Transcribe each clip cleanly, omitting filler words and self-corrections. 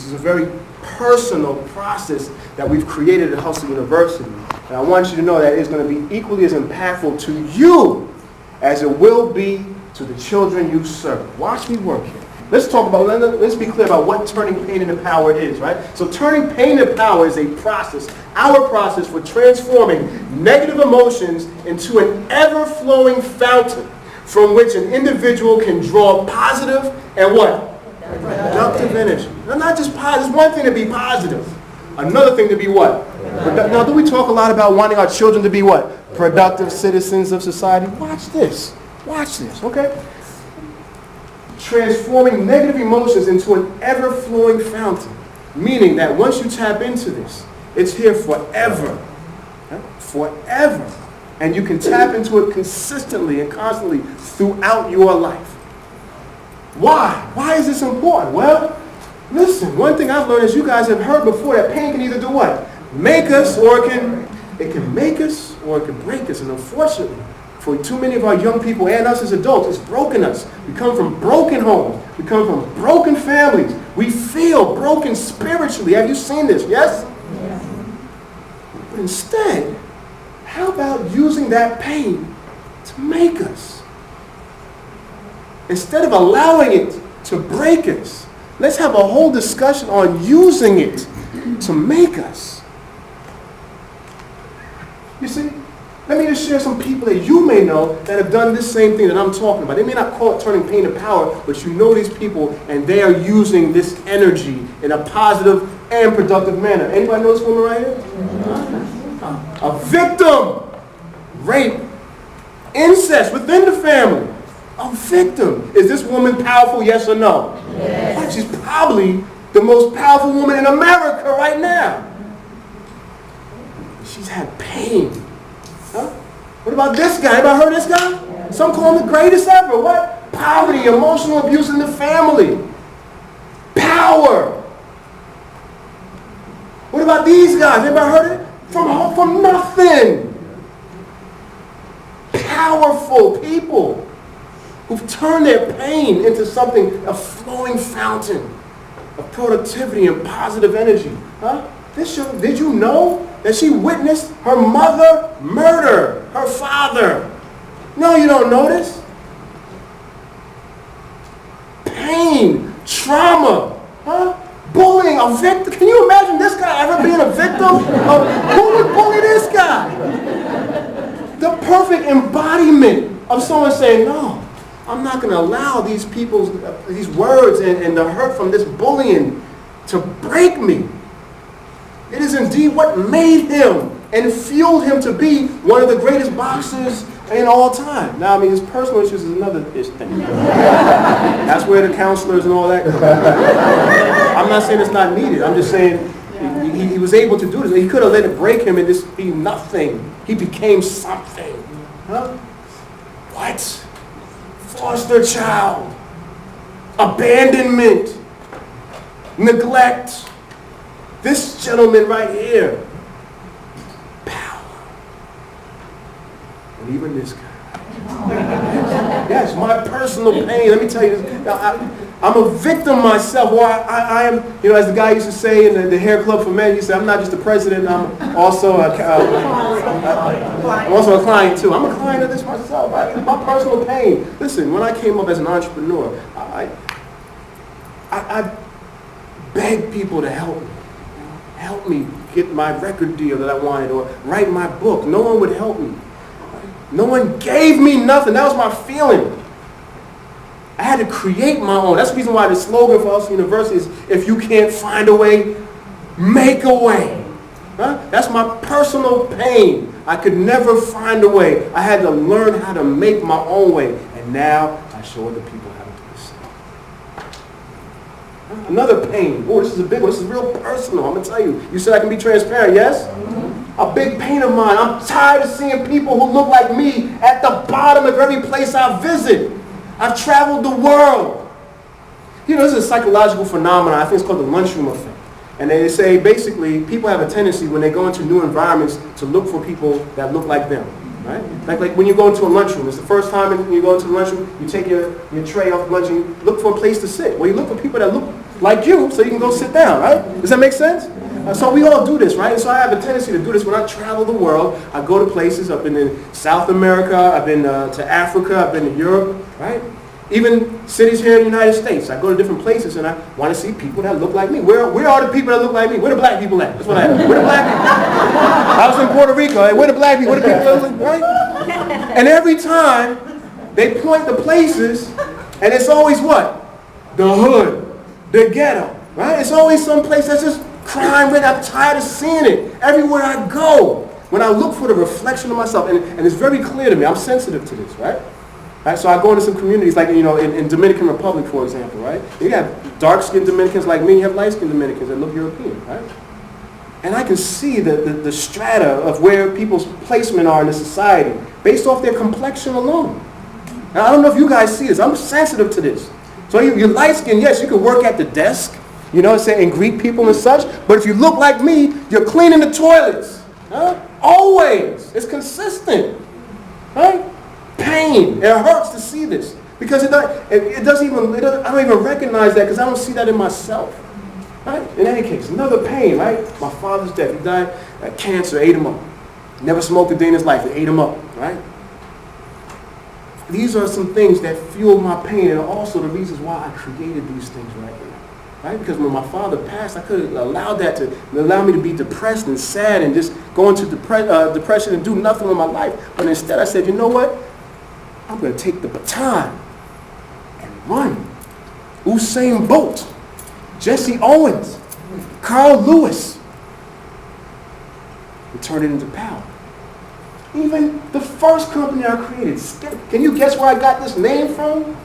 This is a very personal process that we've created at Hustle University. And I want you to know that it's going to be equally as impactful to you as it will be to the children you serve. Watch me work here. Let's be clear about what turning pain into power is, right? So turning pain into power is a process, our process for transforming negative emotions into an ever-flowing fountain from which an individual can draw positive and what? Productive energy. Not just positive. It's one thing to be positive. Another thing to be what? Now, do we talk a lot about wanting our children to be what? Productive citizens of society? Watch this. Watch this, okay? Transforming negative emotions into an ever-flowing fountain. Meaning that once you tap into this, it's here forever. Forever. And you can tap into it consistently and constantly throughout your life. Why? Why is this important? Well, listen, one thing I've learned is you guys have heard before that pain can either do what? Make us, or it can make us, or it can break us. And unfortunately, for too many of our young people and us as adults, it's broken us. We come from broken homes. We come from broken families. We feel broken spiritually. Have you seen this? Yes? Yes. But instead, how about using that pain to make us? Instead of allowing it to break us, let's have a whole discussion on using it to make us. You see, let me just share some people that you may know that have done this same thing that I'm talking about. They may not call it turning pain to power, but you know these people and they are using this energy in a positive and productive manner. Anybody know this woman right here? A victim, rape, incest within the family. A victim. Is this woman powerful, yes or no? Yes. She's probably the most powerful woman in America right now. She's had pain. Huh? What about this guy? Anybody heard this guy? Yes. Some call him the greatest ever. What? Poverty, emotional abuse in the family. Power. What about these guys? Anybody heard it? From nothing. Powerful people who've turned their pain into something, a flowing fountain of productivity and positive energy. Huh? Did you know that she witnessed her mother murder her father? No, you don't know this. Pain, trauma, huh? Bullying, a victim. Can you imagine this guy ever being a victim? Who would bully this guy? The perfect embodiment of someone saying, no, I'm not going to allow these words and the hurt from this bullying to break me. It is indeed what made him and fueled him to be one of the greatest boxers in all time. Now, I mean, his personal issues is another thing. That's where the counselors and all that come in. I'm not saying it's not needed. I'm just saying he was able to do this. He could have let it break him and just be nothing. He became something. Huh? What? Foster child. Abandonment. Neglect. This gentleman right here. Power. And even this guy. Yes, my personal pain. Let me tell you this. I'm a victim myself. Or I am, as the guy used to say in the hair club for men, he said, I'm not just the president, I'm also a client too. I'm a client of this myself. My personal pain. Listen, when I came up as an entrepreneur, I begged people to help me. Help me get my record deal that I wanted or write my book. No one would help me. No one gave me nothing. That was my feeling. I had to create my own. That's the reason why the slogan for Hustle University is, if you can't find a way, make a way. Huh? That's my personal pain. I could never find a way. I had to learn how to make my own way. And now I show other people how to do the same. Another pain. Oh, this is a big one. This is real personal. I'm going to tell you. You said I can be transparent, yes? A big pain of mine. I'm tired of seeing people who look like me at the bottom of every place I visit. I've traveled the world. This is a psychological phenomenon. I think it's called the lunchroom effect. And they say basically people have a tendency when they go into new environments to look for people that look like them. Right? Like when you go into a lunchroom, it's the first time you go into the lunchroom, you take your tray off lunch and you look for a place to sit. Well, you look for people that look like you, so you can go sit down, right? Does that make sense? So we all do this, right? So I have a tendency to do this when I travel the world. I go to places. I've been in South America. I've been to Africa. I've been to Europe, right? Even cities here in the United States. I go to different places and I want to see people that look like me. Where are the people that look like me? Where the black people at? That's what I have. Where the black people? I was in Puerto Rico. Hey, where the black people? Where the people that look like, right? And every time they point the places, and it's always what? The hood, the ghetto, right? It's always some place that's just crime rate. I'm tired of seeing it everywhere I go. When I look for the reflection of myself, and it's very clear to me, I'm sensitive to this, right? Right, so I go into some communities like, in Dominican Republic, for example, right? You have dark-skinned Dominicans like me, you have light-skinned Dominicans that look European, right? And I can see the strata of where people's placement are in the society based off their complexion alone. Now, I don't know if you guys see this. I'm sensitive to this. So you're light-skinned, yes, you can work at the desk, and greet people and such, but if you look like me, you're cleaning the toilets. Huh? Always. It's consistent, right? Pain. It hurts to see this because I don't even recognize that because I don't see that in myself. Right? In any case, another pain, right? My father's death. He died of cancer, ate him up. Never smoked a day in his life. It ate him up, right? These are some things that fuel my pain and also the reasons why I created these things right here. Right? Because when my father passed, I could have allowed that to allow me to be depressed and sad and just go into depression and do nothing with my life. But instead I said, you know what? I'm going to take the baton and run. Usain Bolt, Jesse Owens, Carl Lewis, and turn it into power. Even the first company I created, can you guess where I got this name from?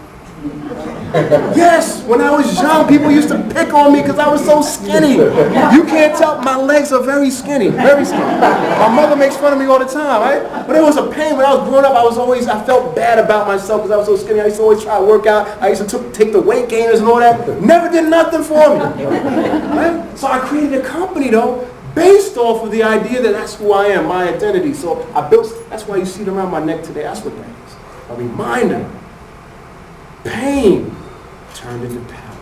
Yes, when I was young, people used to pick on me because I was so skinny. You can't tell, my legs are very skinny, very skinny. My mother makes fun of me all the time, right? But it was a pain. When I was growing up, I felt bad about myself because I was so skinny. I used to always try to work out. I used to take the weight gainers and all that. Never did nothing for me. Right? So I created a company, though, based off of the idea that that's who I am, my identity. So that's why you see it around my neck today. That's what that is. A reminder. Pain turned into power.